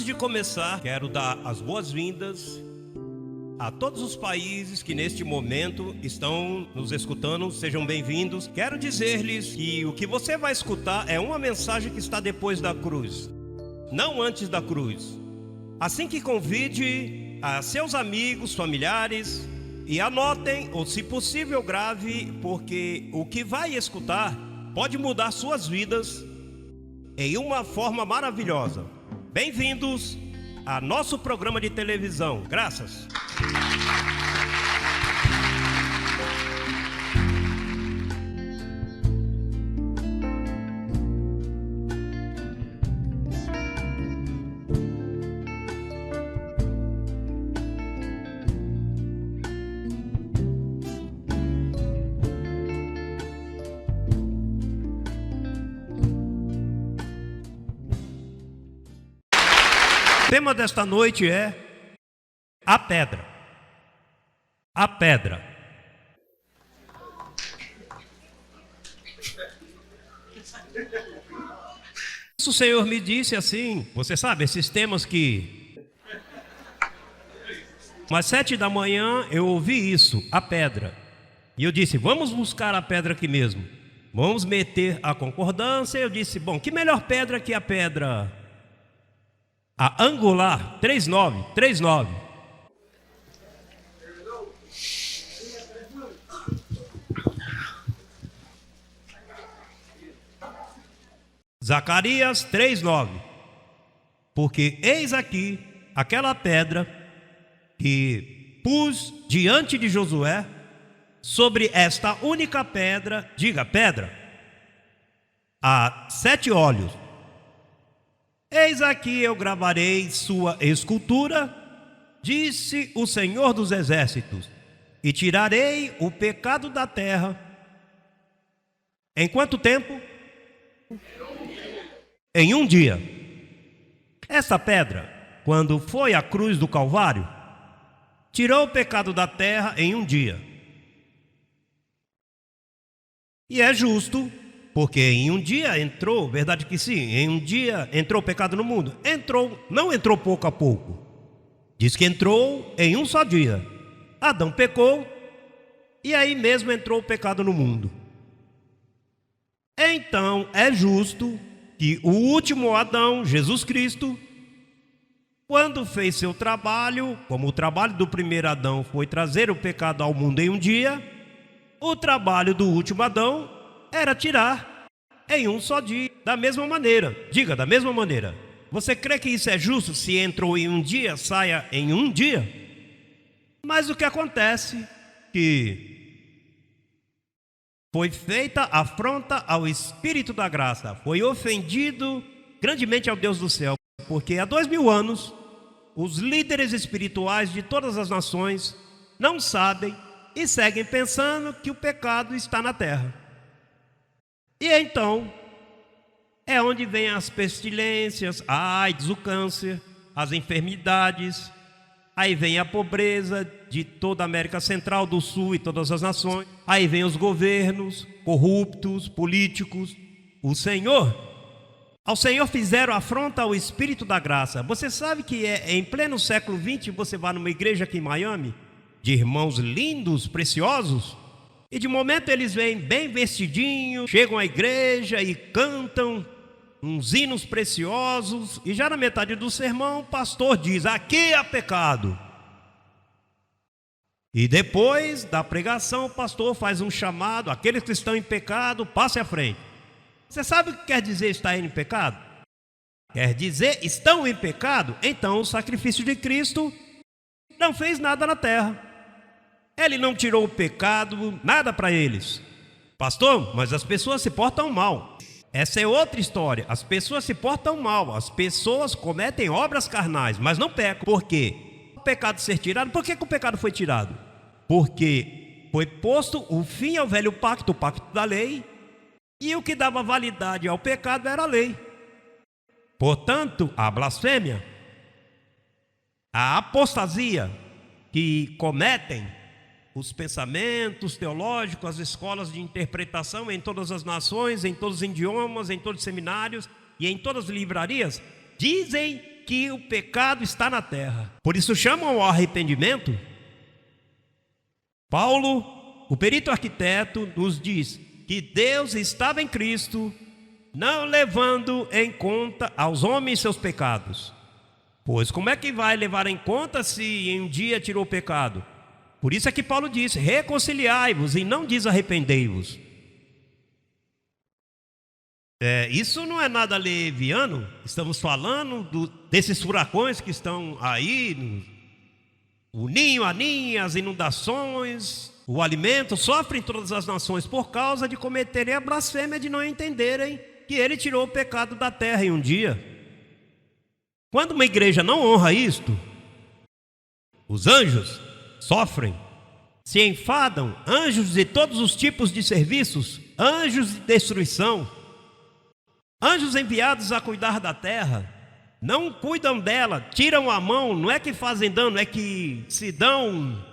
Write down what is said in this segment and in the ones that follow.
Antes de começar, quero dar as boas-vindas a todos os países que neste momento estão nos escutando. Sejam bem-vindos. Quero dizer-lhes que o que você vai escutar é uma mensagem que está depois da cruz, não antes da cruz. Assim que convide a seus amigos, familiares e anotem, ou se possível grave, porque o que vai escutar pode mudar suas vidas em uma forma maravilhosa. Bem-vindos a nosso programa de televisão. Graças. O tema desta noite é a pedra. A pedra. O Senhor me disse assim, você sabe, esses temas que... Às 7 da manhã eu ouvi isso, a pedra. E eu disse, vamos buscar a pedra aqui mesmo. Vamos meter a concordância. Eu disse, bom, que melhor pedra que a pedra... A angular, 39. Zacarias 3:9. Porque eis aqui aquela pedra que pus diante de Josué, sobre esta única pedra, diga pedra, há 7 olhos. Eis aqui eu gravarei sua escultura, disse o Senhor dos Exércitos, e tirarei o pecado da terra. Em quanto tempo? Em um dia. Essa pedra, quando foi à cruz do Calvário, tirou o pecado da terra em um dia. E é justo, porque em um dia entrou, verdade que sim, em um dia entrou o pecado no mundo. Entrou, não entrou pouco a pouco. Diz que entrou em um só dia. Adão pecou e aí mesmo entrou o pecado no mundo. Então é justo que o último Adão, Jesus Cristo, quando fez seu trabalho, como o trabalho do primeiro Adão foi trazer o pecado ao mundo em um dia, o trabalho do último Adão era tirar em um só dia, da mesma maneira. Diga, da mesma maneira. Você crê que isso é justo? Se entrou em um dia, saia em um dia? Mas o que acontece que foi feita afronta ao Espírito da graça, foi ofendido grandemente ao Deus do céu, porque há 2000 anos os líderes espirituais de todas as nações não sabem e seguem pensando que o pecado está na terra. E então, é onde vem as pestilências, a AIDS, o câncer, as enfermidades, aí vem a pobreza de toda a América Central, do Sul e todas as nações, aí vem os governos corruptos, políticos. Ao Senhor fizeram afronta ao Espírito da graça. Você sabe que em pleno século XX, você vai numa igreja aqui em Miami, de irmãos lindos, preciosos, e de momento eles vêm bem vestidinhos, chegam à igreja e cantam uns hinos preciosos. E já na metade do sermão o pastor diz, aqui há pecado. E depois da pregação o pastor faz um chamado, aqueles que estão em pecado, passe à frente. Você sabe o que quer dizer estar em pecado? Quer dizer, estão em pecado? Então o sacrifício de Cristo não fez nada na terra. Ele não tirou o pecado, nada para eles. Pastor, mas as pessoas se portam mal. Essa é outra história. As pessoas se portam mal. As pessoas cometem obras carnais, mas não pecam. Por quê? O pecado ser tirado. Por que o pecado foi tirado? Porque foi posto o fim ao velho pacto, o pacto da lei. E o que dava validade ao pecado era a lei. Portanto, a blasfêmia, a apostasia que cometem os pensamentos teológicos, as escolas de interpretação em todas as nações, em todos os idiomas, em todos os seminários e em todas as livrarias, dizem que o pecado está na terra. Por isso chamam ao arrependimento. Paulo, o perito arquiteto, nos diz que Deus estava em Cristo, não levando em conta aos homens seus pecados. Pois como é que vai levar em conta se em um dia tirou o pecado? Por isso é que Paulo diz: reconciliai-vos, e não diz arrependei-vos. Isso não é nada leviano. Estamos falando desses furacões que estão aí, o ninho, a ninha, as inundações, o alimento. Sofrem todas as nações por causa de cometerem a blasfêmia de não entenderem que ele tirou o pecado da terra em um dia. Quando uma igreja não honra isto, os anjos sofrem, se enfadam, anjos de todos os tipos de serviços, anjos de destruição, anjos enviados a cuidar da terra, não cuidam dela, tiram a mão. Não é que fazem dano, é que se dão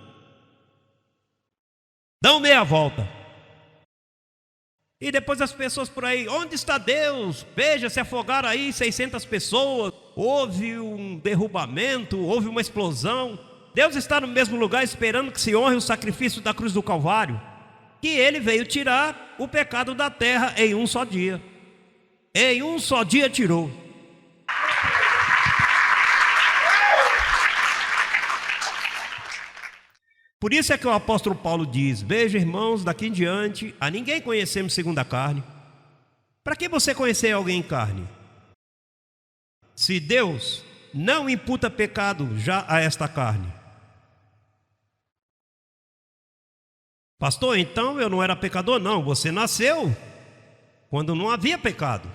meia volta. E depois as pessoas por aí: onde está Deus? Veja, se afogaram aí 600 pessoas, houve um derrubamento, houve uma explosão. Deus está no mesmo lugar esperando que se honre o sacrifício da cruz do Calvário, que ele veio tirar o pecado da terra em um só dia. Em um só dia tirou. Por isso é que o apóstolo Paulo diz: veja, irmãos, daqui em diante a ninguém conhecemos segundo a carne. Para que você conhecer alguém em carne? Se Deus não imputa pecado já a esta carne. Pastor, então eu não era pecador? Não, você nasceu quando não havia pecado.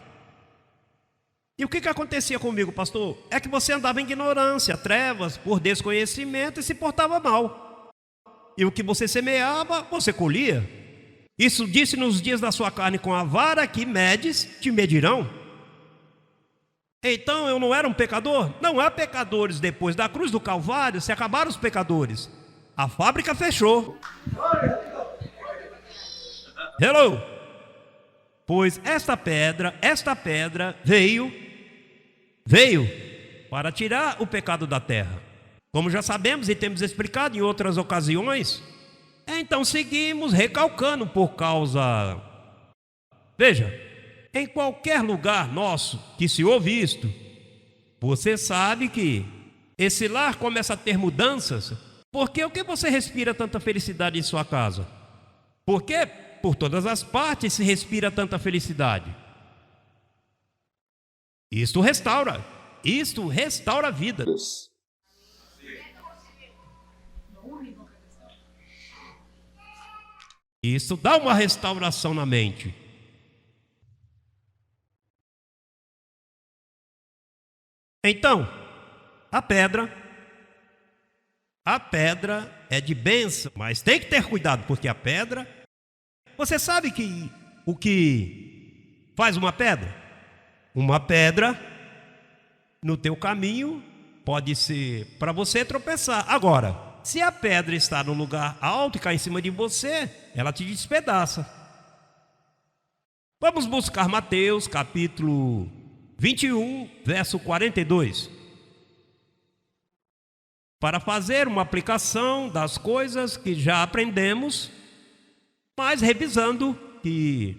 E o que acontecia comigo, pastor? É que você andava em ignorância, trevas, por desconhecimento, e se portava mal. E o que você semeava, você colhia. Isso disse: nos dias da sua carne, com a vara que medes, te medirão. Então eu não era um pecador? Não há pecadores. Depois da cruz do Calvário se acabaram os pecadores. A fábrica fechou. Hello! Pois esta pedra veio para tirar o pecado da terra. Como já sabemos e temos explicado em outras ocasiões, então seguimos recalcando por causa... Veja, em qualquer lugar nosso que se ouve isto, você sabe que esse lar começa a ter mudanças. Porque o que você respira tanta felicidade em sua casa? Porque por todas as partes se respira tanta felicidade. Isto restaura vidas. Isso dá uma restauração na mente. Então, a pedra é de bênção, mas tem que ter cuidado, porque a pedra... Você sabe que o que faz uma pedra? Uma pedra no teu caminho pode ser para você tropeçar. Agora, se a pedra está num lugar alto e cai em cima de você, ela te despedaça. Vamos buscar Mateus capítulo 21, verso 42. Para fazer uma aplicação das coisas que já aprendemos, mas revisando que,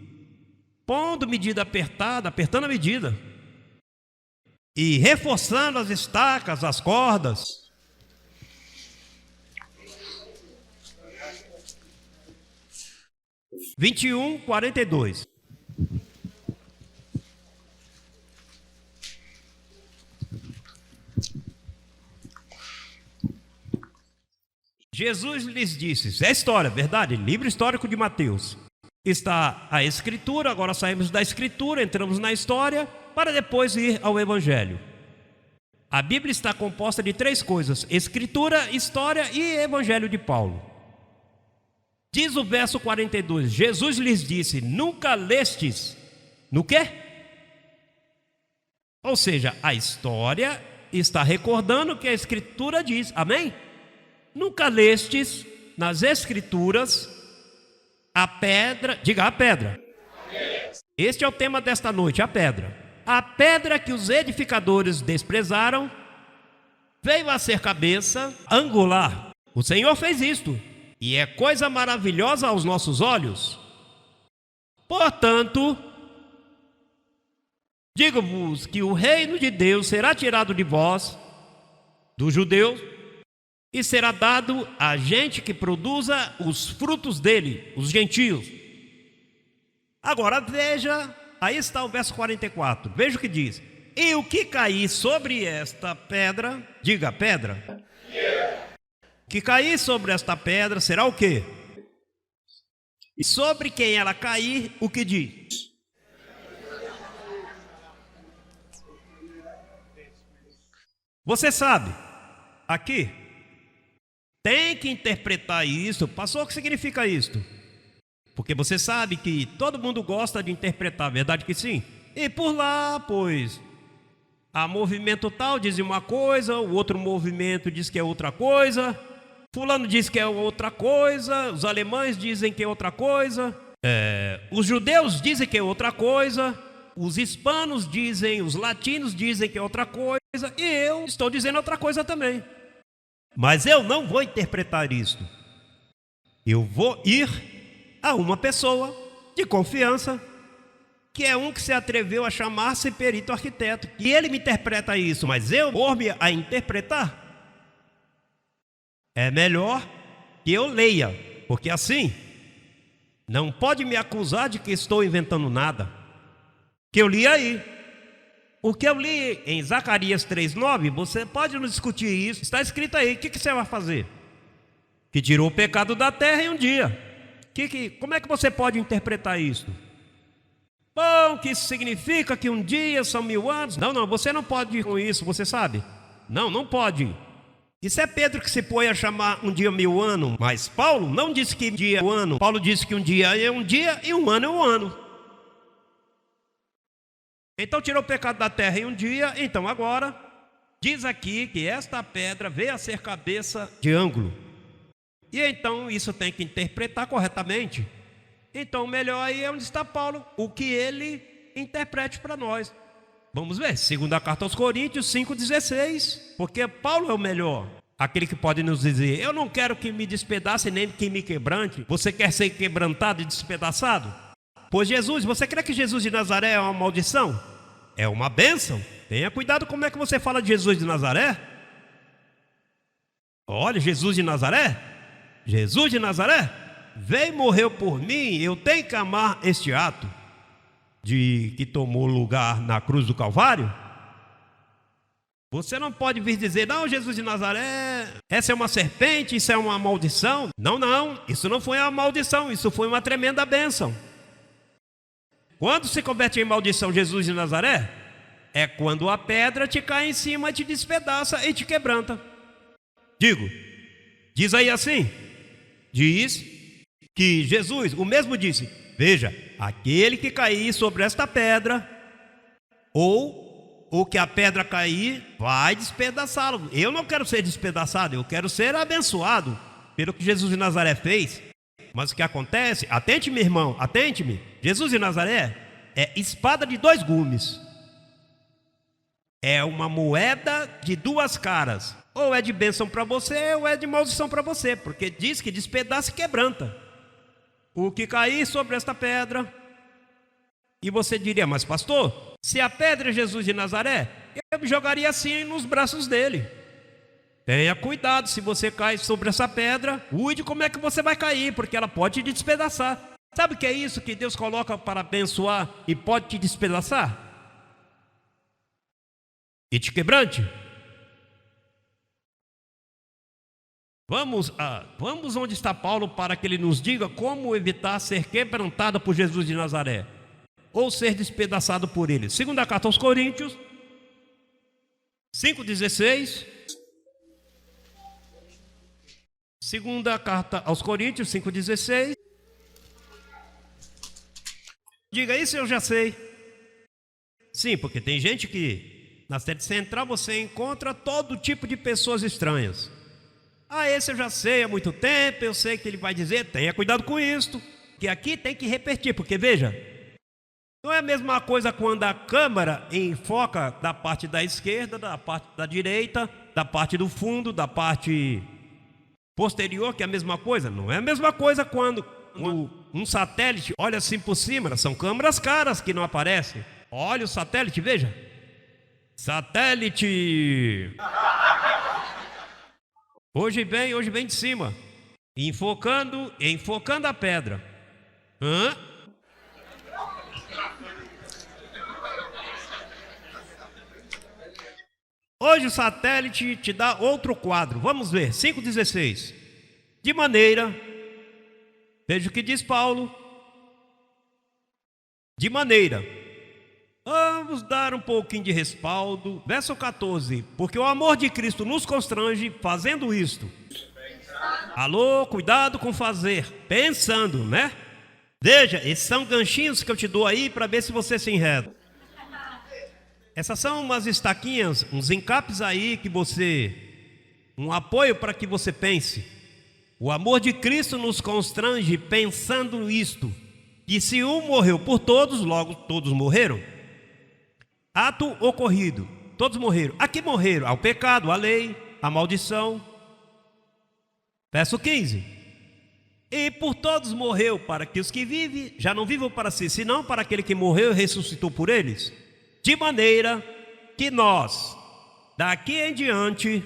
pondo medida apertada, apertando a medida, e reforçando as estacas, as cordas. (21:42) 42. Jesus lhes disse, isso é história, verdade? Livro histórico de Mateus. Está a escritura, agora saímos da escritura, entramos na história, para depois ir ao evangelho. A Bíblia está composta de 3 coisas: escritura, história e evangelho de Paulo. Diz o verso 42, Jesus lhes disse: nunca lestes no quê? Ou seja, a história está recordando o que a escritura diz, amém? Nunca lestes nas escrituras a pedra, diga a pedra. Este é o tema desta noite, a pedra. a pedra que os edificadores desprezaram veio a ser cabeça angular. O Senhor fez isto, e é coisa maravilhosa aos nossos olhos. Portanto, digo-vos que o reino de Deus será tirado de vós, dos judeus, e será dado a gente que produza os frutos dele, os gentios. Agora veja, aí está o verso 44, veja o que diz. E o que cair sobre esta pedra, diga pedra. O que cair sobre esta pedra será o quê? E sobre quem ela cair, o que diz? Você sabe, aqui, tem que interpretar isso. Passou, o que significa isto? Porque você sabe que todo mundo gosta de interpretar, verdade que sim? E por lá, pois, a movimento tal diz uma coisa, o outro movimento diz que é outra coisa, fulano diz que é outra coisa, os alemães dizem que é outra coisa, os judeus dizem que é outra coisa, os hispanos dizem, os latinos dizem que é outra coisa, e eu estou dizendo outra coisa também. Mas eu não vou interpretar isto. Eu vou ir a uma pessoa de confiança, que é um que se atreveu a chamar-se perito arquiteto, e ele me interpreta isso, mas eu vou-me a interpretar. É melhor que eu leia, porque assim não pode me acusar de que estou inventando nada. Que eu li aí. O que eu li em Zacarias 3:9, você pode nos discutir isso, está escrito aí. O que você vai fazer? Que tirou o pecado da terra em um dia. Como é que você pode interpretar isso? Bom, que isso significa que um dia são 1000 anos? Não, você não pode ir com isso, você sabe? Não pode. Isso é Pedro que se põe a chamar um dia 1000 anos, mas Paulo não disse que um dia é um ano. Paulo disse que um dia é um dia e um ano é um ano. Então tirou o pecado da terra em um dia. Então agora diz aqui que esta pedra veio a ser cabeça de ângulo. E então isso tem que interpretar corretamente. Então melhor aí é onde está Paulo, o que ele interprete para nós. Vamos ver, segunda carta aos Coríntios 5:16, porque Paulo é o melhor, aquele que pode nos dizer: eu não quero que me despedace nem que me quebrante. Você quer ser quebrantado e despedaçado? Pois Jesus, você crê que Jesus de Nazaré é uma maldição? É uma bênção? Tenha cuidado como é que você fala de Jesus de Nazaré. Olha, Jesus de Nazaré veio e morreu por mim. Eu tenho que amar este ato de que tomou lugar na cruz do Calvário. Você não pode vir dizer: não, Jesus de Nazaré, essa é uma serpente, isso é uma maldição. Não, isso não foi uma maldição, isso foi uma tremenda bênção. Quando se converte em maldição Jesus de Nazaré, é quando a pedra te cai em cima, te despedaça e te quebranta. Diz aí assim, diz que Jesus, o mesmo disse: veja, aquele que cair sobre esta pedra, ou o que a pedra cair, vai despedaçá-lo. Eu não quero ser despedaçado, eu quero ser abençoado pelo que Jesus de Nazaré fez. Mas o que acontece? Atente, meu irmão, atente-me. Jesus de Nazaré é espada de 2 gumes. É uma moeda de 2 caras. Ou é de bênção para você, ou é de maldição para você, porque diz que despedaça e quebranta. O que cair sobre esta pedra. E você diria: mas pastor, se a pedra é Jesus de Nazaré, eu me jogaria assim nos braços dele. Tenha cuidado, se você cai sobre essa pedra, cuide como é que você vai cair, porque ela pode te despedaçar. Sabe o que é isso que Deus coloca para abençoar e pode te despedaçar? E te quebrante? Vamos onde está Paulo para que ele nos diga como evitar ser quebrantado por Jesus de Nazaré, ou ser despedaçado por ele. Segunda carta aos Coríntios 5:16. Segunda carta aos Coríntios 5:16. Diga: isso eu já sei. Sim, porque tem gente que na sede central você encontra todo tipo de pessoas estranhas. Esse eu já sei há muito tempo, eu sei que ele vai dizer: tenha cuidado com isto, que aqui tem que repetir, porque veja, Não é a mesma coisa quando a câmera enfoca da parte da esquerda, da parte da direita, da parte do fundo, da parte posterior, que é a mesma coisa. Não é a mesma coisa quando um satélite olha assim por cima. São câmeras caras que não aparecem. Olha o satélite, veja. Satélite. Hoje vem de cima, enfocando a pedra. Hoje o satélite te dá outro quadro. Vamos ver, 5,16. De maneira, veja o que diz Paulo. De maneira, vamos dar um pouquinho de respaldo. Verso 14. Porque o amor de Cristo nos constrange fazendo isto. Alô, cuidado com fazer, pensando, né? Veja, esses são ganchinhos que eu te dou aí para ver se você se enreda. Essas são umas estaquinhas, uns encapes aí que um apoio para que você pense. O amor de Cristo nos constrange pensando isto, que se um morreu por todos, logo todos morreram. Ato ocorrido, todos morreram. A que morreram? Ao pecado, à lei, à maldição. Verso 15. E por todos morreu, para que os que vivem já não vivam para si, senão para aquele que morreu e ressuscitou por eles. De maneira que nós, daqui em diante,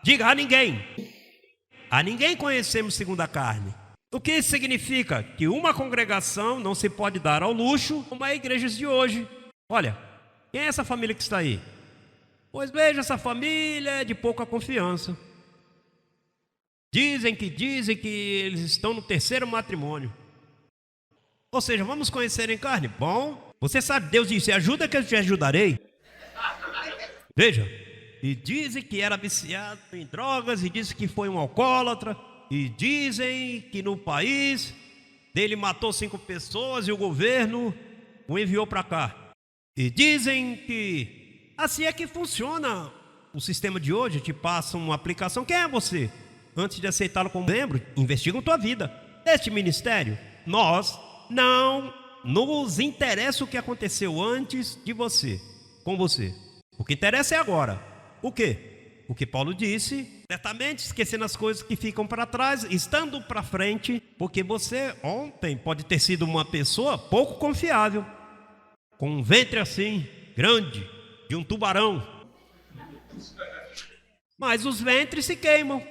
diga a ninguém conhecemos segundo a carne. O que isso significa? Que uma congregação não se pode dar ao luxo como as igrejas de hoje. Olha, quem é essa família que está aí? Pois veja, essa família é de pouca confiança. Dizem que eles estão no 3º matrimônio. Ou seja, vamos conhecer em carne? Bom, você sabe, Deus disse, ajuda que eu te ajudarei. Veja, e dizem que era viciado em drogas, e dizem que foi um alcoólatra, e dizem que no país dele matou 5 pessoas e o governo o enviou para cá. E dizem que assim é que funciona o sistema de hoje, te passa uma aplicação. Quem é você? Antes de aceitá-lo como membro, investigam tua vida. Este ministério, nós não nos interessa o que aconteceu antes de você, com você. O que interessa é agora. O quê? O que Paulo disse, certamente esquecendo as coisas que ficam para trás, estando para frente, porque você ontem pode ter sido uma pessoa pouco confiável, com um ventre assim, grande, de um tubarão. Mas os ventres se queimam.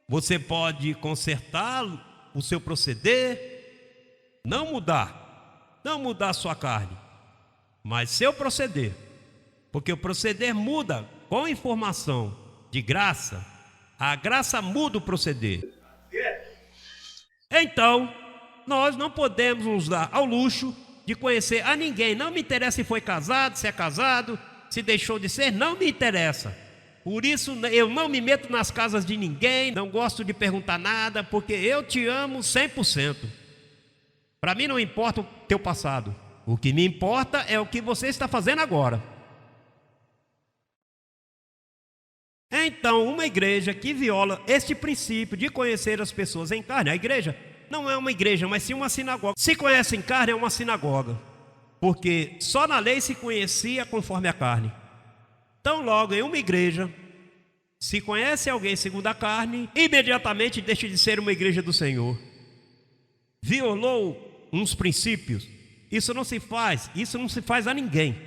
Você pode consertar o seu proceder, não mudar a sua carne, mas seu proceder, porque o proceder muda com informação de graça, a graça muda o proceder. Então, nós não podemos nos dar ao luxo de conhecer a ninguém. Não me interessa se foi casado, se é casado, se deixou de ser, não me interessa. Por isso eu não me meto nas casas de ninguém, não gosto de perguntar nada, porque eu te amo 100%. Para mim não importa o teu passado. O que me importa é o que você está fazendo agora. Então, uma igreja que viola este princípio de conhecer as pessoas em carne, a igreja não é uma igreja, mas sim uma sinagoga. Se conhece em carne, é uma sinagoga, porque só na lei se conhecia conforme a carne. Então, logo em uma igreja, se conhece alguém segundo a carne, imediatamente deixa de ser uma igreja do Senhor. Violou uns princípios. Isso não se faz a ninguém.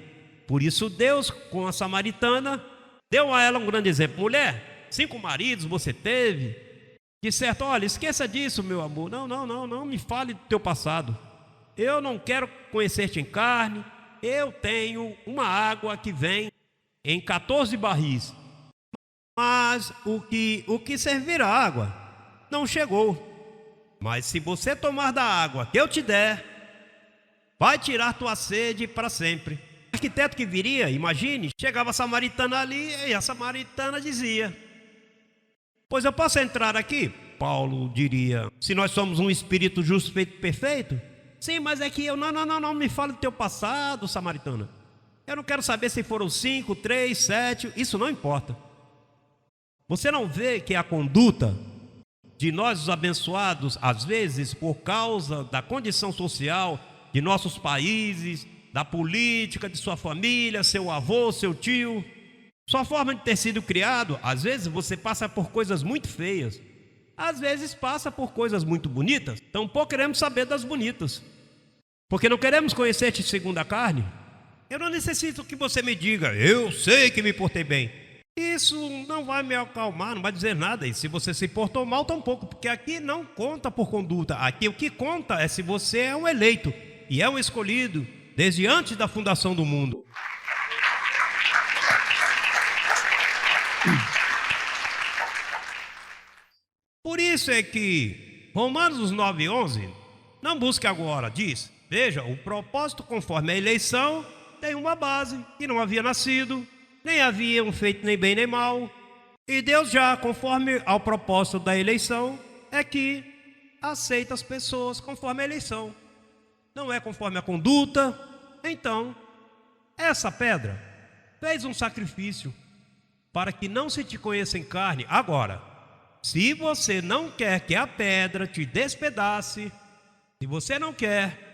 Por isso Deus, com a samaritana, deu a ela um grande exemplo. Mulher, 5 maridos você teve. De certo, olha, esqueça disso, meu amor. Não me fale do teu passado. Eu não quero conhecer-te em carne. Eu tenho uma água que vem em 14 barris. Mas o que servir a água não chegou. Mas se você tomar da água que eu te der, vai tirar tua sede para sempre. O arquiteto que viria, imagine, chegava a samaritana ali e a samaritana dizia: pois eu posso entrar aqui? Paulo diria: se nós somos um espírito justo, feito perfeito? Sim, mas é que não me fale do teu passado, samaritana. Eu não quero saber se foram 5, 3, 7, isso não importa. Você não vê que a conduta de nós os abençoados, às vezes por causa da condição social de nossos países, da política, de sua família, seu avô, seu tio, sua forma de ter sido criado, às vezes você passa por coisas muito feias, às vezes passa por coisas muito bonitas, tampouco queremos saber das bonitas, porque não queremos conhecer-te segundo a carne. Eu não necessito que você me diga, eu sei que me portei bem. Isso não vai me acalmar, não vai dizer nada. E se você se portou mal, tampouco, porque aqui não conta por conduta. Aqui o que conta é se você é um eleito e é um escolhido desde antes da fundação do mundo. Por isso é que Romanos 9:11 não busque agora, diz: veja, o propósito conforme a eleição tem uma base, que não havia nascido, nem haviam feito nem bem nem mal, e Deus já, conforme ao propósito da eleição, é que aceita as pessoas conforme a eleição, não é conforme a conduta. Então, essa pedra fez um sacrifício para que não se te conheça em carne. Agora, se você não quer que a pedra te despedace, se você não quer,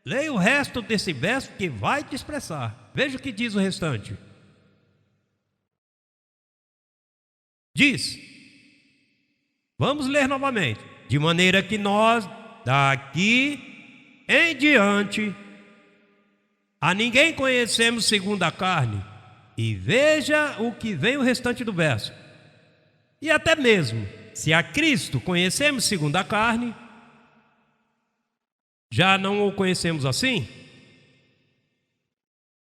leia o resto desse verso que vai te expressar. Veja o que diz o restante. Diz, vamos ler novamente, de maneira que nós, daqui em diante, a ninguém conhecemos segundo a carne. E veja o que vem o restante do verso. E até mesmo, se a Cristo conhecemos segundo a carne, já não o conhecemos assim?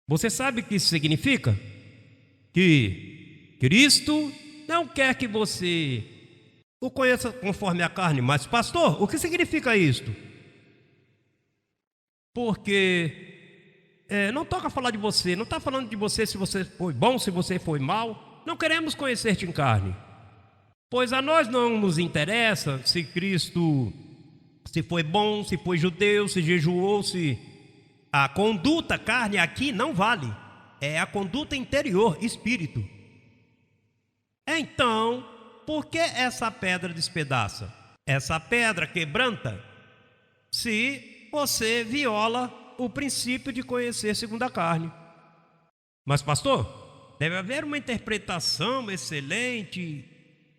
Você sabe o que isso significa? Que Cristo não quer que você o conheça conforme a carne. Mas pastor, o que significa isto? Porque não toca falar de você, não está falando de você se você foi bom, se você foi mal. Não queremos conhecer-te em carne, pois a nós não nos interessa se Cristo, se foi bom, se foi judeu, se jejuou, se... A conduta carne aqui não vale, é a conduta interior, espírito. Então, por que essa pedra despedaça? Essa pedra quebranta se você viola o princípio de conhecer segundo a carne. Mas pastor, deve haver uma interpretação excelente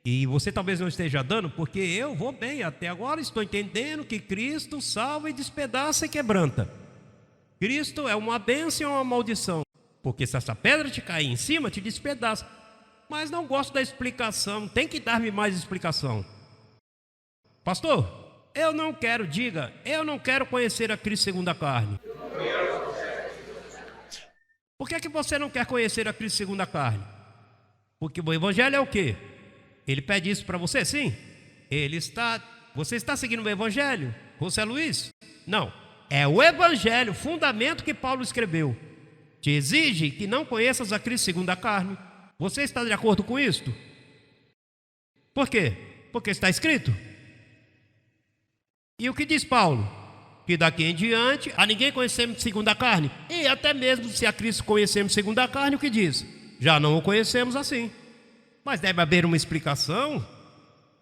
e você talvez não esteja dando, porque eu vou bem, até agora estou entendendo que Cristo salva e despedaça e quebranta. Cristo é uma bênção ou uma maldição? Porque se essa pedra te cair em cima, te despedaça. Mas não gosto da explicação, tem que dar-me mais explicação. Pastor, eu não quero conhecer a Cristo segundo a carne. Por que você não quer conhecer a Cristo segundo a carne? Porque o Evangelho é o quê? Ele pede isso para você, sim? Você está seguindo o Evangelho, José Luiz? Não, é o Evangelho, fundamento que Paulo escreveu. Te exige que não conheças a Cristo segundo a carne. Você está de acordo com isto? Por quê? Porque está escrito. E o que diz Paulo? Que daqui em diante a ninguém conhecemos segundo a carne. E até mesmo se a Cristo conhecemos segundo a carne, o que diz? Já não o conhecemos assim. Mas deve haver uma explicação,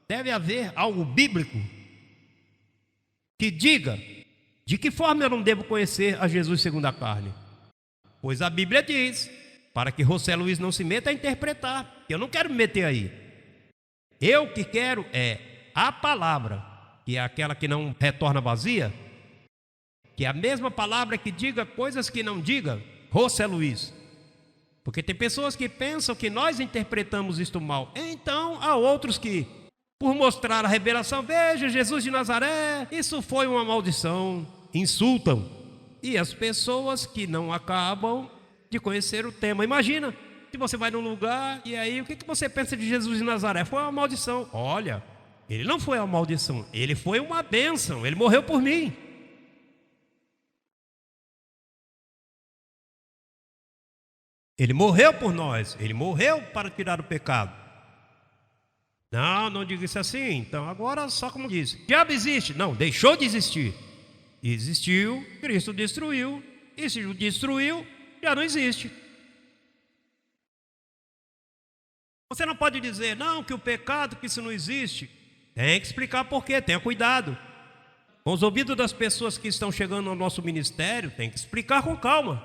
deve haver algo bíblico que diga de que forma eu não devo conhecer a Jesus segundo a carne. Pois a Bíblia diz, para que José Luiz não se meta a interpretar, eu não quero me meter aí. Eu que quero é a palavra, que é aquela que não retorna vazia, que é a mesma palavra que diga coisas que não diga José Luiz. Porque tem pessoas que pensam que nós interpretamos isto mal. Então há outros que, por mostrar a revelação, veja Jesus de Nazaré, isso foi uma maldição, insultam. E as pessoas que não acabam de conhecer o tema. Imagina, se você vai num lugar e aí o que você pensa de Jesus de Nazaré? Foi uma maldição. Olha, ele não foi uma maldição, ele foi uma bênção, ele morreu por mim. Ele morreu por nós, ele morreu para tirar o pecado. Não diga isso assim. Então agora só como diz, o diabo existe? Não, deixou de existir. Existiu, Cristo destruiu, e se o destruiu, já não existe. Você não pode dizer, não, que o pecado, que isso não existe. Tem que explicar por quê, tenha cuidado. Com os ouvidos das pessoas que estão chegando ao nosso ministério, tem que explicar com calma.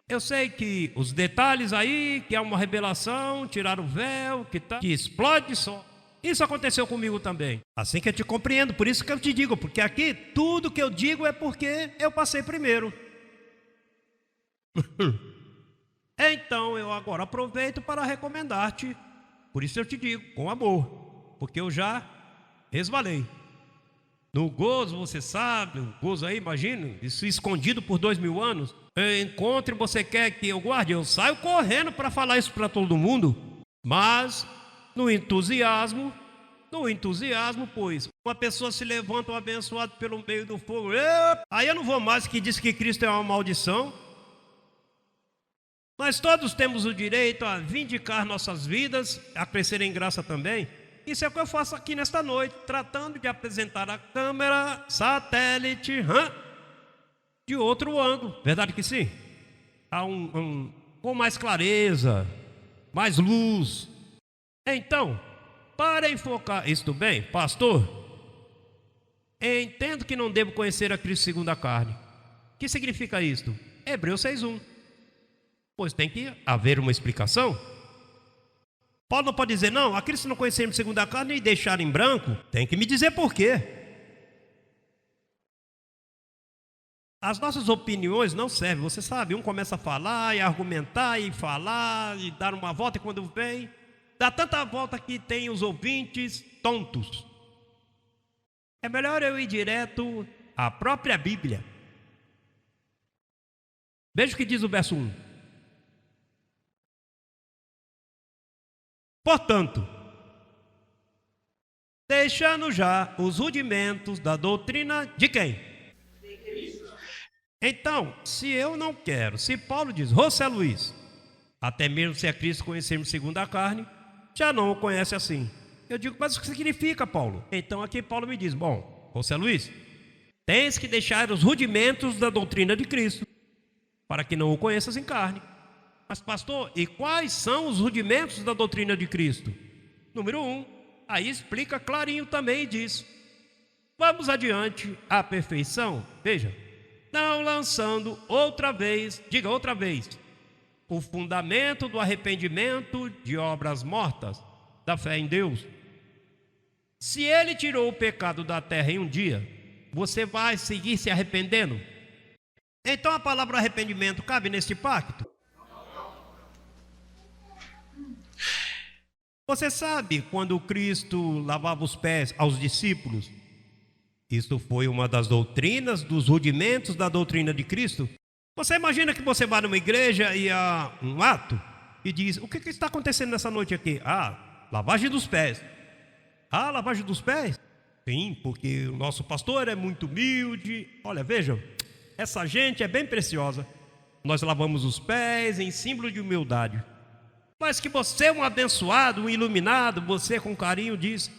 Eu sei que os detalhes aí, que há uma revelação, tirar o véu, que explode só. Isso aconteceu comigo também. Assim que eu te compreendo, por isso que eu te digo, porque aqui tudo que eu digo é porque eu passei primeiro. Então eu agora aproveito para recomendar-te. Por isso eu te digo, com amor, porque eu já resvalei. No gozo, você sabe, o gozo aí, imagina, isso escondido por 2000 anos. Encontre, você quer que eu guarde? Eu saio correndo para falar isso para todo mundo. Mas, no entusiasmo, pois, uma pessoa se levanta, um abençoado pelo meio do fogo. Aí eu não vou mais que diz que Cristo é uma maldição. Mas todos temos o direito a vindicar nossas vidas, a crescer em graça também. Isso é o que eu faço aqui nesta noite, tratando de apresentar a câmera satélite de outro ângulo. Verdade que sim? Há com mais clareza, mais luz. Então, para enfocar isto bem, pastor, entendo que não devo conhecer a Cristo segundo a carne. O que significa isto? Hebreus 6:1. Pois tem que haver uma explicação. Paulo não pode dizer, não, a Cristo não conhecermos segundo a carne e deixar em branco. Tem que me dizer por quê. As nossas opiniões não servem, você sabe. Um começa a falar e argumentar e falar e dar uma volta, e quando vem, dá tanta volta que tem os ouvintes tontos. É melhor eu ir direto à própria Bíblia. Veja o que diz o verso 1. Portanto, deixando já os rudimentos da doutrina de quem? De Cristo. Então, se eu não quero, se Paulo diz, José Luiz, até mesmo se é Cristo conhecermos segundo a carne, já não o conhece assim. Eu digo, mas o que significa, Paulo? Então aqui Paulo me diz, bom, José Luiz, tens que deixar os rudimentos da doutrina de Cristo, para que não o conheças em carne. Mas pastor, e quais são os rudimentos da doutrina de Cristo? Número 1, aí explica clarinho também e diz, vamos adiante à perfeição, veja, não lançando outra vez, diga outra vez, o fundamento do arrependimento de obras mortas, da fé em Deus. Se ele tirou o pecado da terra em um dia, você vai seguir se arrependendo? Então a palavra arrependimento cabe neste pacto? Você sabe quando Cristo lavava os pés aos discípulos? Isso foi uma das doutrinas, dos rudimentos da doutrina de Cristo. Você imagina que você vai numa igreja e há um ato e diz, o que está acontecendo nessa noite aqui? Lavagem dos pés. Lavagem dos pés? Sim, porque o nosso pastor é muito humilde. Olha, vejam, essa gente é bem preciosa. Nós lavamos os pés em símbolo de humildade. Mas que você é um abençoado, um iluminado, você com carinho diz,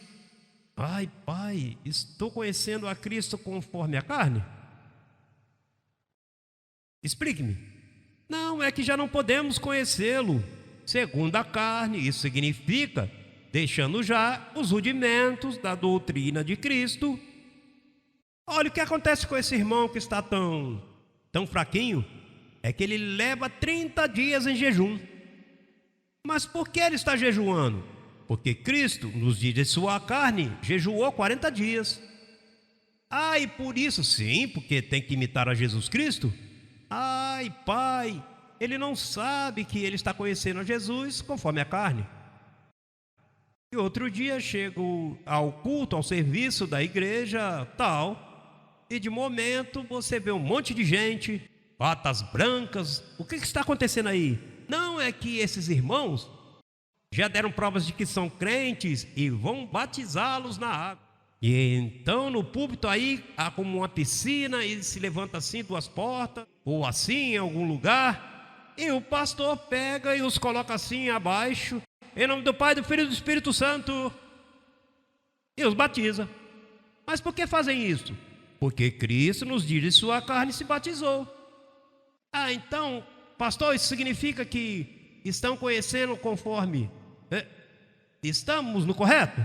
ai, pai, estou conhecendo a Cristo conforme a carne? Explique-me. Não, é que já não podemos conhecê-lo segundo a carne. Isso significa, deixando já os rudimentos da doutrina de Cristo. Olha o que acontece com esse irmão que está tão fraquinho, é que ele leva 30 dias em jejum. Mas por que ele está jejuando? Porque Cristo, nos dias de sua carne, jejuou 40 dias. E por isso, sim, porque tem que imitar a Jesus Cristo. Ai, pai, ele não sabe que ele está conhecendo a Jesus conforme a carne. E outro dia chego ao culto, ao serviço da igreja, tal, e de momento você vê um monte de gente, batas brancas. O que está acontecendo aí? Não, é que esses irmãos já deram provas de que são crentes e vão batizá-los na água. E então no púlpito aí há como uma piscina e se levanta assim 2 portas, ou assim em algum lugar, e o pastor pega e os coloca assim abaixo, em nome do Pai, do Filho e do Espírito Santo, e os batiza. Mas por que fazem isso? Porque Cristo nos dias de sua carne se batizou. Então, pastor, isso significa que estão conhecendo conforme... Estamos no correto?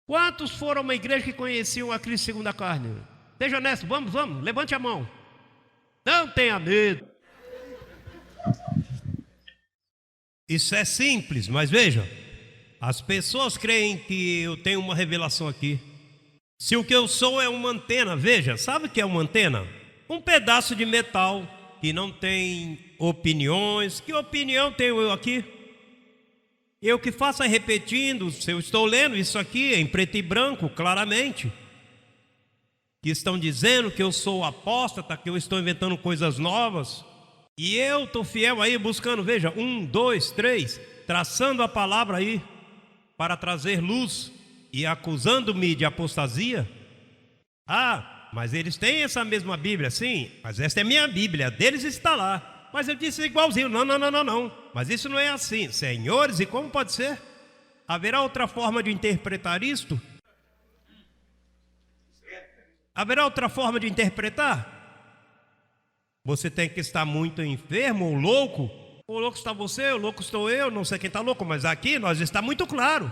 Quantos foram a uma igreja que conheciam a Cristo segundo a carne? Seja honesto, vamos, levante a mão. Não tenha medo. Isso é simples, mas veja, as pessoas creem que eu tenho uma revelação aqui. Se o que eu sou é uma antena, veja, sabe o que é uma antena? Um pedaço de metal que não tem opiniões. Que opinião tenho eu aqui? Eu que faço é repetindo, se eu estou lendo isso aqui em preto e branco, claramente, que estão dizendo que eu sou apóstata, que eu estou inventando coisas novas, e eu estou fiel aí buscando, veja, 1, 2, 3, traçando a palavra aí, para trazer luz, e acusando-me de apostasia. Ah, mas eles têm essa mesma Bíblia, sim, mas esta é minha Bíblia, deles está lá. Mas eu disse igualzinho, não. Mas isso não é assim, senhores, e como pode ser? Haverá outra forma de interpretar isto? Haverá outra forma de interpretar? Você tem que estar muito enfermo ou louco? O louco está você, o louco estou eu, não sei quem está louco, mas aqui nós está muito claro.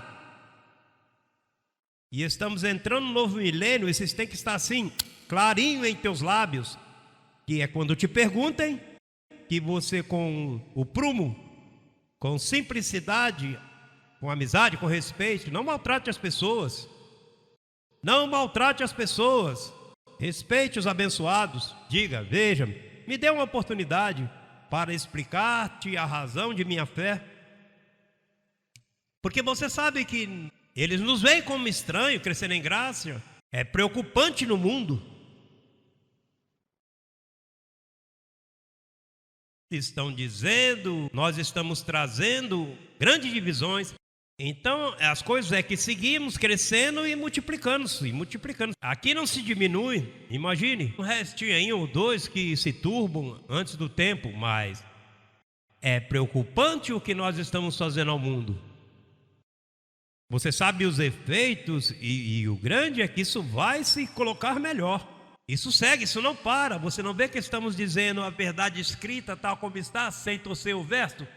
E estamos entrando no novo milênio, e vocês têm que estar assim, clarinho em teus lábios, que é quando te perguntem, que você com o prumo, com simplicidade, com amizade, com respeito, não maltrate as pessoas. Não maltrate as pessoas. Respeite os abençoados. Diga, veja, me dê uma oportunidade para explicar-te a razão de minha fé. Porque você sabe que eles nos veem como estranho, crescendo em graça. É preocupante no mundo. Estão dizendo, nós estamos trazendo grandes divisões. Então, as coisas é que seguimos crescendo e multiplicando-se, multiplicando. Aqui não se diminui, imagine, um restinho aí ou dois que se turbam antes do tempo, mas é preocupante o que nós estamos fazendo ao mundo. Você sabe os efeitos e o grande é que isso vai se colocar melhor. Isso segue, isso não para. Você não vê que estamos dizendo a verdade escrita tal como está, sem torcer o verso?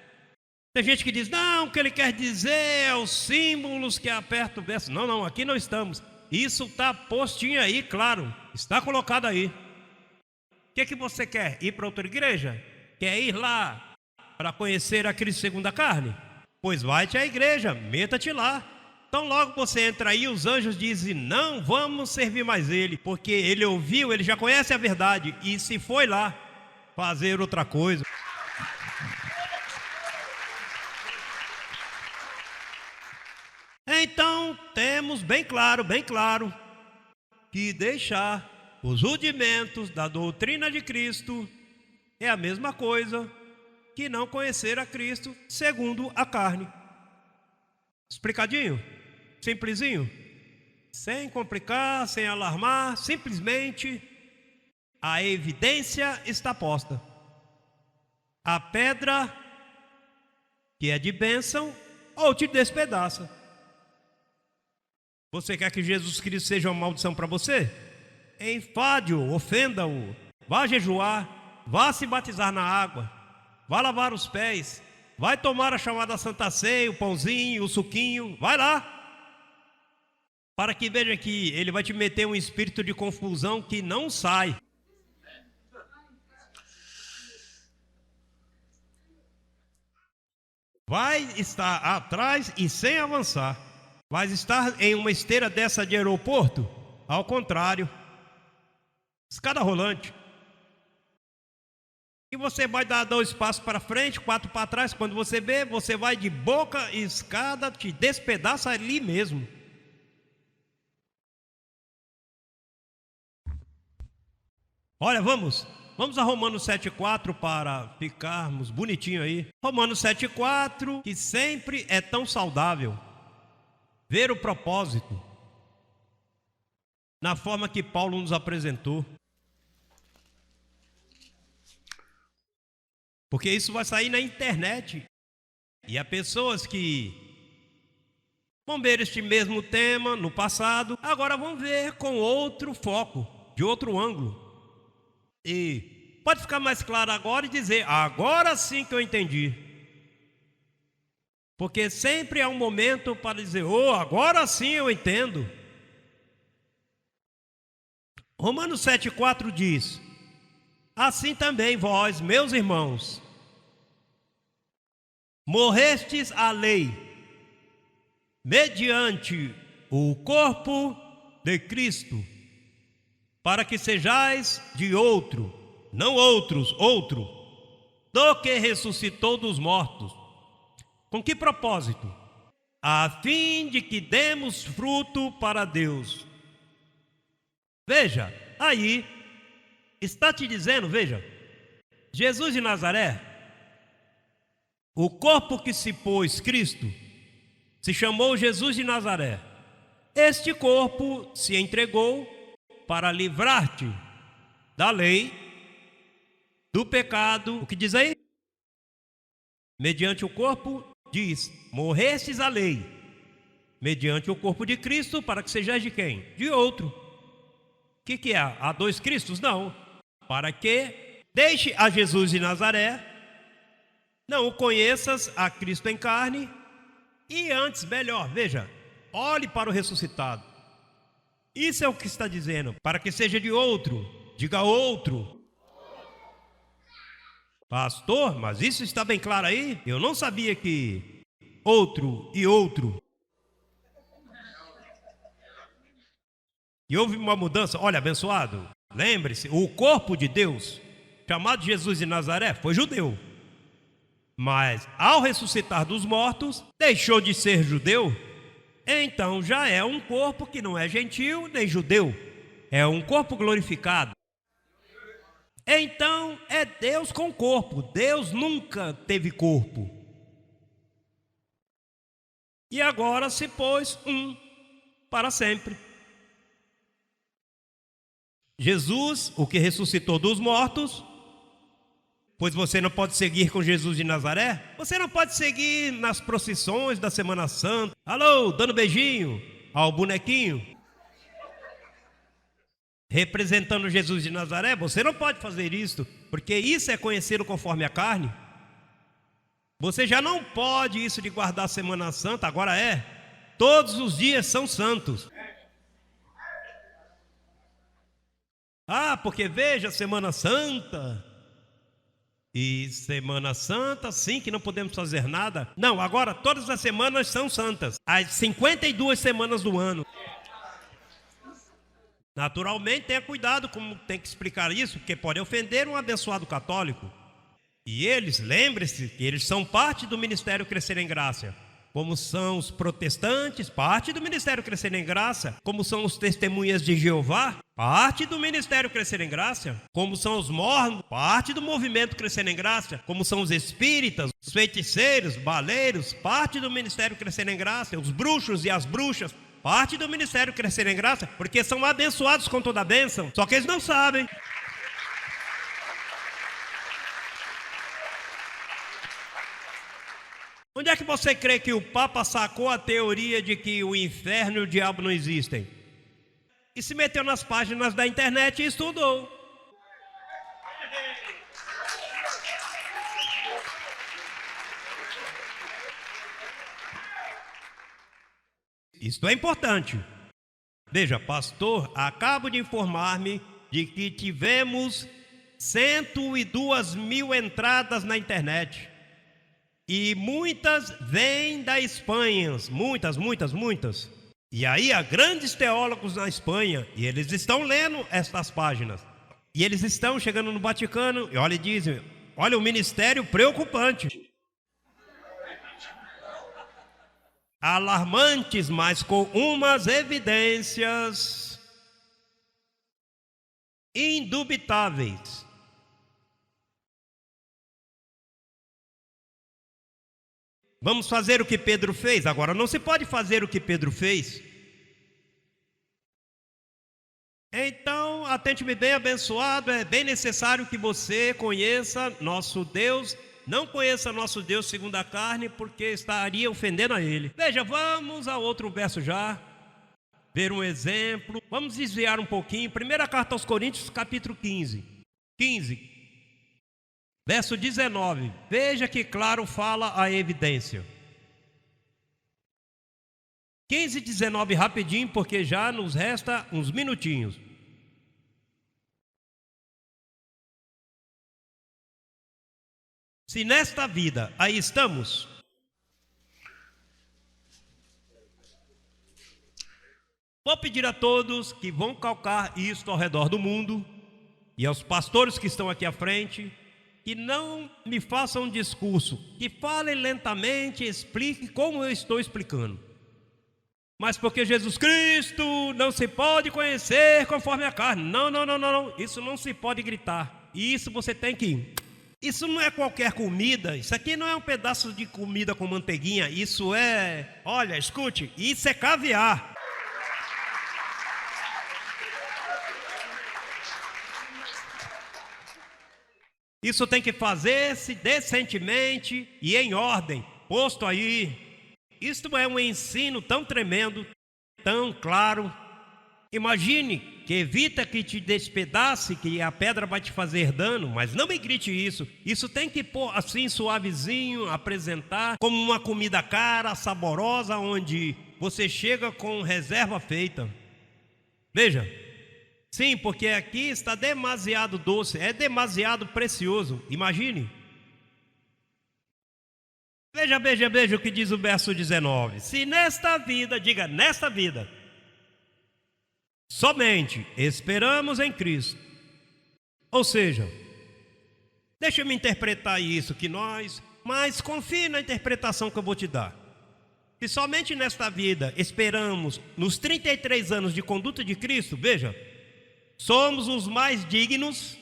Tem gente que diz, não, o que ele quer dizer é os símbolos que apertam o verso. Não, aqui não estamos. Isso está postinho aí, claro, está colocado aí. O que você quer? Ir para outra igreja? Quer ir lá para conhecer a Cristo segundo a carne? Pois vai-te à igreja, meta-te lá. Então logo você entra aí, os anjos dizem, não vamos servir mais ele, porque ele ouviu, ele já conhece a verdade, e se foi lá fazer outra coisa. Então temos bem claro, que deixar os rudimentos da doutrina de Cristo é a mesma coisa que não conhecer a Cristo segundo a carne. Explicadinho? Simplesinho? Sem complicar, sem alarmar, simplesmente a evidência está posta. A pedra que é de bênção ou te despedaça. Você quer que Jesus Cristo seja uma maldição para você? Enfade-o, ofenda-o, vá jejuar, vá se batizar na água, vá lavar os pés, vai tomar a chamada Santa Ceia, o pãozinho, o suquinho, vai lá. Para que veja que ele vai te meter um espírito de confusão que não sai. Vai estar atrás e sem avançar. Vai estar em uma esteira dessa de aeroporto? Ao contrário. Escada rolante. E você vai dar 2 passos para frente, 4 para trás. Quando você vê, você vai de boca e escada, te despedaça ali mesmo. Olha, vamos a Romanos 7,4 para ficarmos bonitinho aí. Romanos 7,4, que sempre é tão saudável ver o propósito na forma que Paulo nos apresentou. Porque isso vai sair na internet. E há pessoas que vão ver este mesmo tema no passado, agora vão ver com outro foco, de outro ângulo. E pode ficar mais claro agora e dizer, agora sim que eu entendi. Porque sempre há um momento para dizer: oh, agora sim eu entendo. Romanos 7,4 diz: assim também vós, meus irmãos, morrestes à lei, mediante o corpo de Cristo, para que sejais de outro, não outros, outro, do que ressuscitou dos mortos. Com que propósito? A fim de que demos fruto para Deus. Veja, aí está te dizendo, veja, Jesus de Nazaré, o corpo que se pôs Cristo, se chamou Jesus de Nazaré. Este corpo se entregou para livrar-te da lei, do pecado. O que diz aí? Mediante o corpo, diz: morrestes à lei, mediante o corpo de Cristo, para que sejais de quem? De outro. O que é? Há dois Cristos? Não. Para que deixe a Jesus de Nazaré, não o conheças a Cristo em carne, e antes, melhor, veja, olhe para o ressuscitado. Isso é o que está dizendo, para que seja de outro. Diga outro. Pastor, mas isso está bem claro aí? Eu não sabia que outro e outro. E houve uma mudança. Olha, abençoado, lembre-se, o corpo de Deus, chamado Jesus de Nazaré, foi judeu. Mas ao ressuscitar dos mortos, deixou de ser judeu. Então já é um corpo que não é gentil nem judeu. É um corpo glorificado. Então é Deus com corpo. Deus nunca teve corpo. E agora se pôs um para sempre. Jesus, o que ressuscitou dos mortos. Pois você não pode seguir com Jesus de Nazaré. Você não pode seguir nas procissões da Semana Santa. Alô, dando beijinho ao bonequinho, representando Jesus de Nazaré. Você não pode fazer isso, porque isso é conhecê-lo conforme a carne. Você já não pode isso de guardar a Semana Santa. Agora é, todos os dias são santos. Ah, porque veja, Semana Santa. E Semana Santa, sim, que não podemos fazer nada. Não, agora todas as semanas são santas. As 52 semanas do ano. Naturalmente, tenha cuidado como tem que explicar isso, porque pode ofender um abençoado católico. E eles, lembre-se que eles são parte do Ministério Crescer em Graça. Como são os protestantes, parte do Ministério Crescer em Graça. Como são os testemunhas de Jeová, parte do Ministério Crescer em Graça. Como são os mormons, parte do movimento Crescer em Graça. Como são os espíritas, os feiticeiros, baleiros, parte do Ministério Crescer em Graça. Os bruxos e as bruxas, parte do Ministério Crescer em Graça, porque são abençoados com toda a bênção. Só que eles não sabem. Onde é que você crê que o Papa sacou a teoria de que o inferno e o diabo não existem? E se meteu nas páginas da internet e estudou. Isto é importante. Veja, pastor, acabo de informar-me de que tivemos 102.000 entradas na internet. E muitas vêm da Espanha, muitas. E aí há grandes teólogos na Espanha, e eles estão lendo estas páginas. E eles estão chegando no Vaticano, e olha, e dizem, olha, o ministério preocupante. Alarmantes, mas com umas evidências indubitáveis. Vamos fazer o que Pedro fez? Agora não se pode fazer o que Pedro fez. Então, atente-me bem, abençoado, é bem necessário que você conheça nosso Deus. Não conheça nosso Deus segundo a carne, porque estaria ofendendo a Ele. Veja, vamos a outro verso já, ver um exemplo. Vamos desviar um pouquinho. Primeira carta aos Coríntios, capítulo 15, verso 19. Veja que claro fala a evidência. 15:19 rapidinho, porque já nos resta uns minutinhos. Se nesta vida aí estamos, vou pedir a todos que vão calcar isto ao redor do mundo e aos pastores que estão aqui à frente, que não me façam um discurso, que falem lentamente, expliquem como eu estou explicando. Mas porque Jesus Cristo não se pode conhecer conforme a carne. Não. Isso não se pode gritar. Isso você tem que... Isso não é qualquer comida. Isso aqui não é um pedaço de comida com manteiguinha. Isso é... Olha, escute. Isso é caviar. Isso tem que fazer-se decentemente e em ordem. Posto aí... Isto é um ensino tão tremendo, tão claro. Imagine que evita que te despedace, que a pedra vai te fazer dano, mas não me grite isso. Isso tem que pôr assim suavezinho, apresentar como uma comida cara, saborosa, onde você chega com reserva feita. Veja, sim, porque aqui está demasiado doce, é demasiado precioso. Imagine. Veja o que diz o verso 19. Se nesta vida, diga nesta vida, somente esperamos em Cristo. Ou seja, deixa eu me interpretar isso mas confie na interpretação que eu vou te dar. Se somente nesta vida esperamos nos 33 anos de conduta de Cristo, veja, somos os mais dignos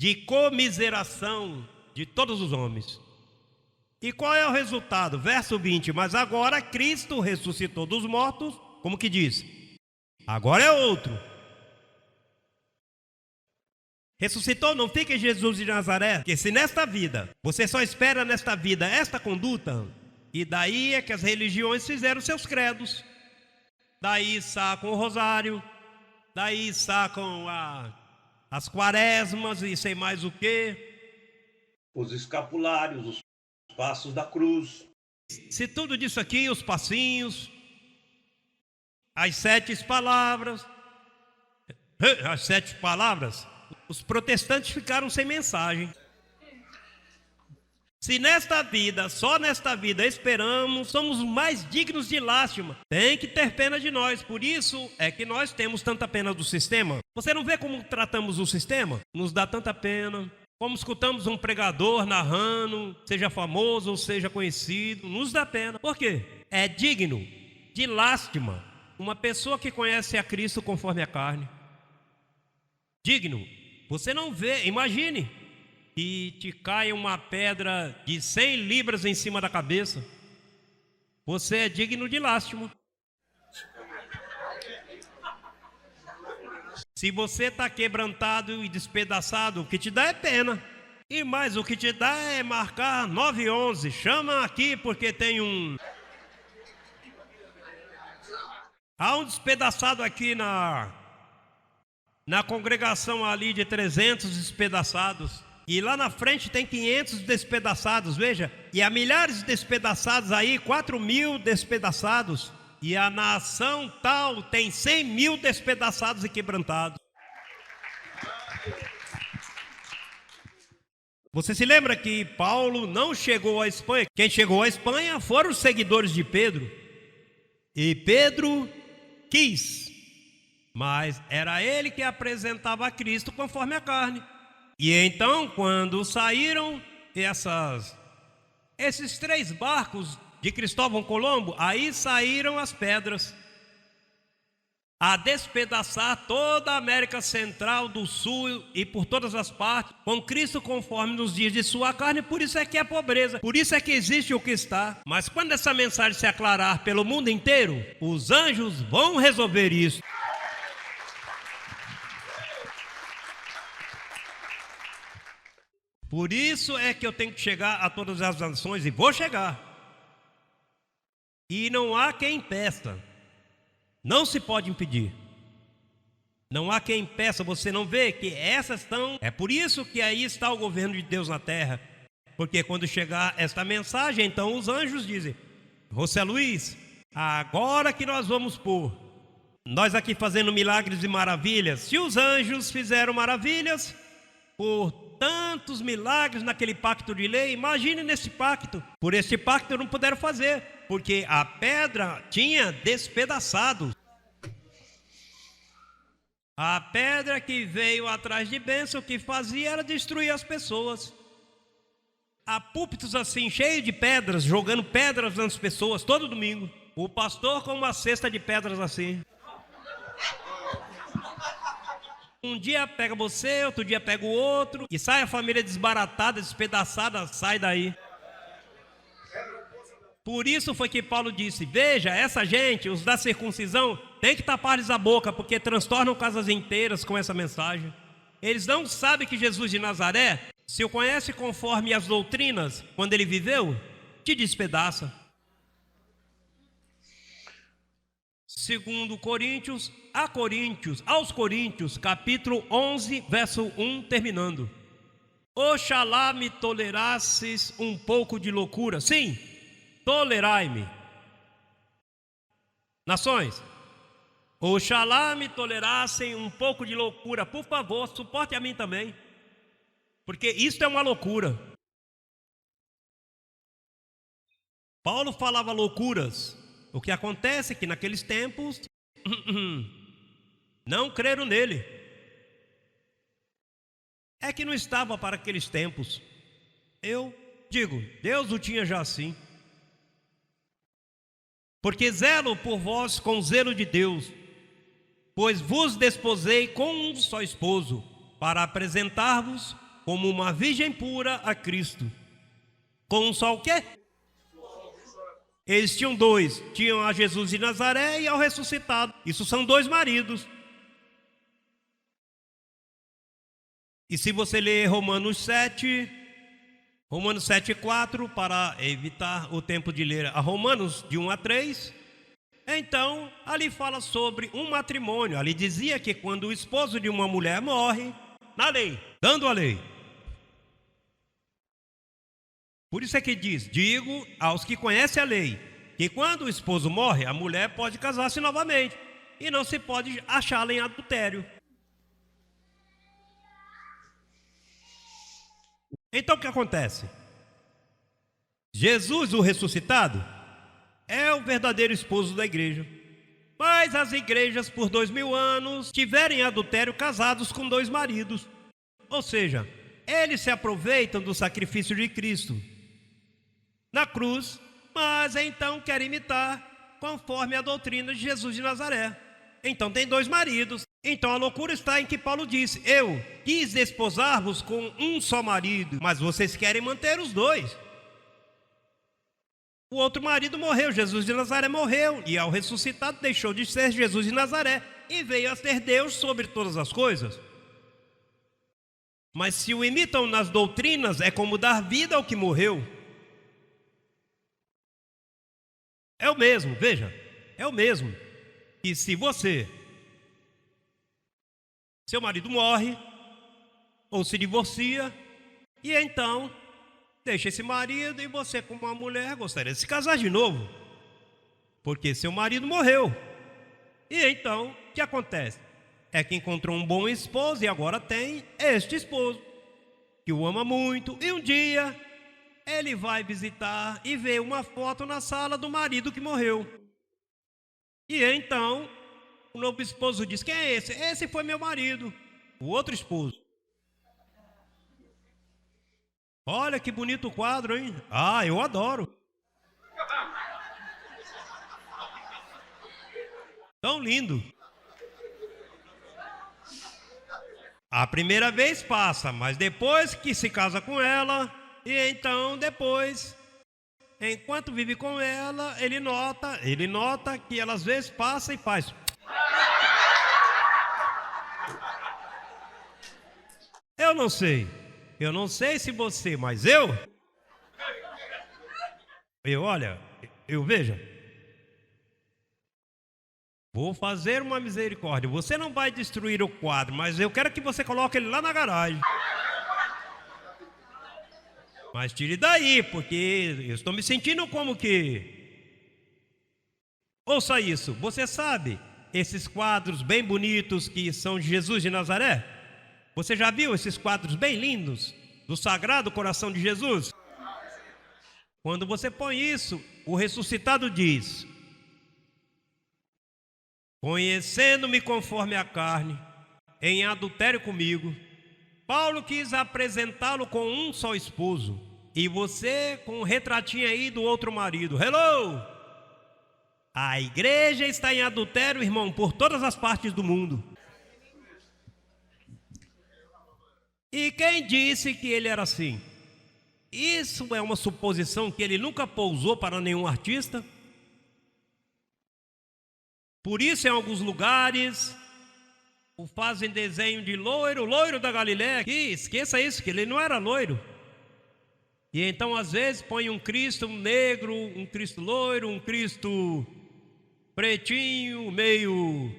de comiseração de todos os homens. E qual é o resultado? Verso 20. Mas agora Cristo ressuscitou dos mortos, como que diz? Agora é outro. Ressuscitou, não fica em Jesus de Nazaré. Porque se nesta vida, você só espera nesta vida esta conduta, e daí é que as religiões fizeram seus credos. Daí sacam o rosário, daí sacam as quaresmas e sei mais o que. Os escapulários, os passos da cruz. Se tudo disso aqui, os passinhos, as 7 palavras, os protestantes ficaram sem mensagem. Se nesta vida, só nesta vida esperamos, somos mais dignos de lástima. Tem que ter pena de nós. Por isso é que nós temos tanta pena do sistema. Você não vê como tratamos o sistema? Nos dá tanta pena. Como escutamos um pregador narrando, seja famoso ou seja conhecido, nos dá pena. Por quê? É digno de lástima uma pessoa que conhece a Cristo conforme a carne. Digno. Você não vê, imagine que te cai uma pedra de 100 libras em cima da cabeça. Você é digno de lástima. Se você está quebrantado e despedaçado, o que te dá é pena. E mais, o que te dá é marcar 911. Chama aqui porque tem há um despedaçado aqui na congregação ali de 300 despedaçados. E lá na frente tem 500 despedaçados, veja. E há milhares de despedaçados aí, 4.000 despedaçados. E a nação tal tem 100.000 despedaçados e quebrantados. Você se lembra que Paulo não chegou à Espanha? Quem chegou à Espanha foram os seguidores de Pedro. E Pedro quis, mas era ele que apresentava a Cristo conforme a carne. E então, quando saíram esses 3 barcos de Cristóvão Colombo, aí saíram as pedras a despedaçar toda a América Central, do Sul e por todas as partes, com Cristo conforme nos dias de sua carne. Por isso é que é pobreza, por isso é que existe o que está. Mas quando essa mensagem se aclarar pelo mundo inteiro, os anjos vão resolver isso. Por isso é que eu tenho que chegar a todas as nações, e vou chegar. E não há quem impeça. Não se pode impedir. Não há quem impeça. Você não vê que essas estão... É por isso que aí está o governo de Deus na terra. Porque quando chegar esta mensagem, então os anjos dizem: José Luiz, Agora que nós vamos pôr, nós aqui fazendo milagres e maravilhas, se os anjos fizeram maravilhas por tantos milagres naquele pacto de lei, imagine nesse pacto. Por este pacto não puderam fazer, porque a pedra tinha despedaçado. A pedra que veio atrás de bênção, o que fazia era destruir as pessoas. Há púlpitos assim, cheios de pedras, jogando pedras nas pessoas todo domingo. O pastor com uma cesta de pedras assim. Um dia pega você, outro dia pega o outro, e sai a família desbaratada, despedaçada, sai daí. Por isso foi que Paulo disse: veja, essa gente, os da circuncisão, tem que tapar-lhes a boca, porque transtornam casas inteiras com essa mensagem. Eles não sabem que Jesus de Nazaré, se o conhece conforme as doutrinas, quando ele viveu, te despedaça. Segundo Coríntios, aos Coríntios, capítulo 11, verso 1, terminando. Oxalá me tolerasses um pouco de loucura. Sim, tolerai-me. Nações, oxalá me tolerassem um pouco de loucura. Por favor, suporte a mim também, porque isso é uma loucura. Paulo falava loucuras. O que acontece é que naqueles tempos não creram nele. É que não estava para aqueles tempos. Eu digo, Deus o tinha já assim. Porque zelo por vós com zelo de Deus, pois vos desposei com um só esposo, para apresentar-vos como uma virgem pura a Cristo. Com um só o quê? Eles tinham dois, tinham a Jesus de Nazaré e ao ressuscitado. Isso são dois maridos. E se você ler Romanos 7:4, para evitar o tempo de ler a Romanos de 1 a 3, então ali fala sobre um matrimônio. Ali dizia que quando o esposo de uma mulher morre, na lei, dando a lei. Por isso é que diz, digo aos que conhecem a lei, que quando o esposo morre, a mulher pode casar-se novamente, e não se pode achá-la em adultério. Então o que acontece? Jesus, o ressuscitado, é o verdadeiro esposo da igreja. Mas as igrejas por 2000 anos tiveram em adultério casados com dois maridos. Ou seja, eles se aproveitam do sacrifício de Cristo na cruz, mas então querem imitar conforme a doutrina de Jesus de Nazaré. Então tem dois maridos. Então a loucura está em que Paulo disse: eu quis desposar-vos com um só marido, mas vocês querem manter os dois. O outro marido morreu, Jesus de Nazaré morreu, e ao ressuscitado deixou de ser Jesus de Nazaré e veio a ser Deus sobre todas as coisas. Mas se o imitam nas doutrinas, é como dar vida ao que morreu. É o mesmo, veja, é o mesmo. E se seu marido morre, ou se divorcia, e então deixa esse marido, e você, como uma mulher, gostaria de se casar de novo, porque seu marido morreu. E então, o que acontece? É que encontrou um bom esposo e agora tem este esposo, que o ama muito, e um dia ele vai visitar e vê uma foto na sala do marido que morreu. E então o novo esposo diz: quem é esse? Esse foi meu marido, o outro esposo. Olha que bonito o quadro, hein? Ah, eu adoro. Tão lindo. A primeira vez passa, mas depois que se casa com ela, e então depois, enquanto vive com ela, ele nota que ela às vezes passa e faz. Eu não sei se você, mas veja, vou fazer uma misericórdia. Você não vai destruir o quadro, mas eu quero que você coloque ele lá na garagem. Mas tire daí, porque eu estou me sentindo como que Ouça isso, você sabe esses quadros bem bonitos que são de Jesus de Nazaré? Você já viu esses quadros bem lindos do Sagrado Coração de Jesus? Quando você põe isso, o ressuscitado diz: conhecendo-me conforme a carne, em adultério comigo, Paulo quis apresentá-lo com um só esposo, e você com um retratinho aí do outro marido. Hello! A igreja está em adultério, irmão, por todas as partes do mundo. E quem disse que ele era assim? Isso é uma suposição que ele nunca pousou para nenhum artista. Por isso, em alguns lugares, fazem desenho de loiro, loiro da Galileia. Esqueça isso, que ele não era loiro. E então, às vezes, põe um Cristo negro, um Cristo loiro, um Cristo pretinho, meio...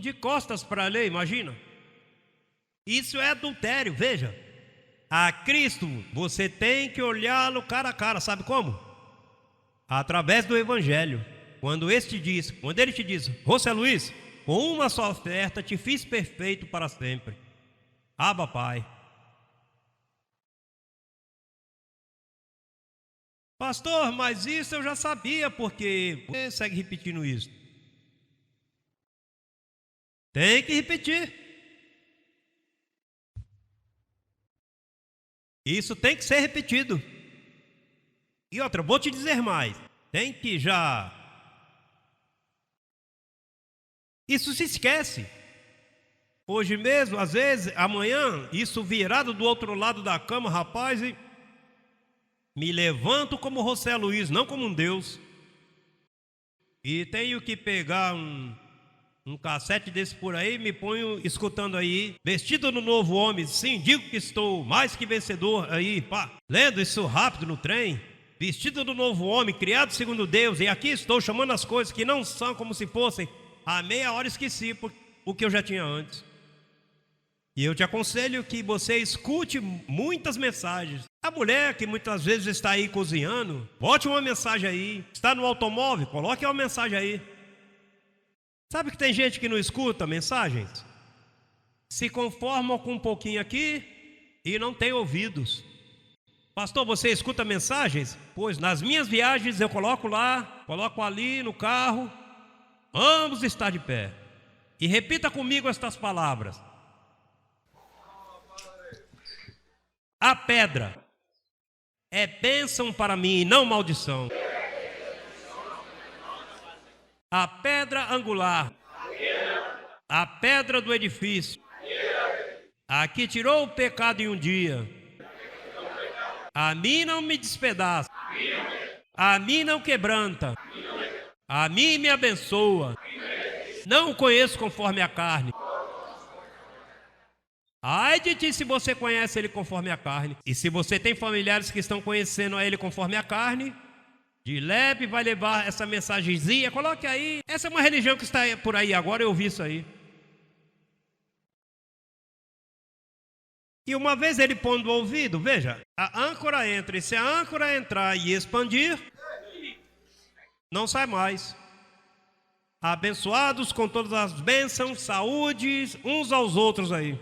de costas para a lei, imagina. Isso é adultério, veja. A Cristo, você tem que olhá-lo cara a cara, sabe como? Através do Evangelho. Quando ele te diz, José Luiz, com uma só oferta te fiz perfeito para sempre. Abba, Pai. Pastor, mas isso eu já sabia, porque você segue repetindo isso. Tem que repetir. Isso tem que ser repetido. E outra, vou te dizer mais. Tem que já... Isso se esquece. Hoje mesmo, às vezes, amanhã, isso virado do outro lado da cama, rapaz, e me levanto como José Luiz, não como um Deus. E tenho que pegar um cassete desse por aí, me ponho escutando aí, vestido no novo homem, sim, digo que estou mais que vencedor aí, pá, lendo isso rápido no trem, vestido do novo homem, criado segundo Deus, e aqui estou chamando as coisas que não são como se fossem, a meia hora esqueci o que eu já tinha antes. E eu te aconselho que você escute muitas mensagens. A mulher que muitas vezes está aí cozinhando, bote uma mensagem aí, está no automóvel, coloque uma mensagem aí. Sabe que tem gente que não escuta mensagens? Se conformam com um pouquinho aqui e não tem ouvidos. Pastor, você escuta mensagens? Pois nas minhas viagens eu coloco lá, coloco ali no carro, vamos estar de pé. E repita comigo estas palavras. A pedra é bênção para mim e não maldição. A pedra angular, a pedra do edifício, a que tirou o pecado em um dia, a mim não me despedaça, a mim não quebranta, a mim me abençoa. Não o conheço conforme a carne. Ai de ti se você conhece ele conforme a carne. E se você tem familiares que estão conhecendo a ele conforme a carne, de leve vai levar essa mensagenzinha, coloque aí. Essa é uma religião que está por aí agora, eu vi isso aí. E uma vez ele pondo o ouvido, veja, a âncora entra, e se a âncora entrar e expandir, não sai mais. Abençoados com todas as bênçãos, saúdes, uns aos outros aí.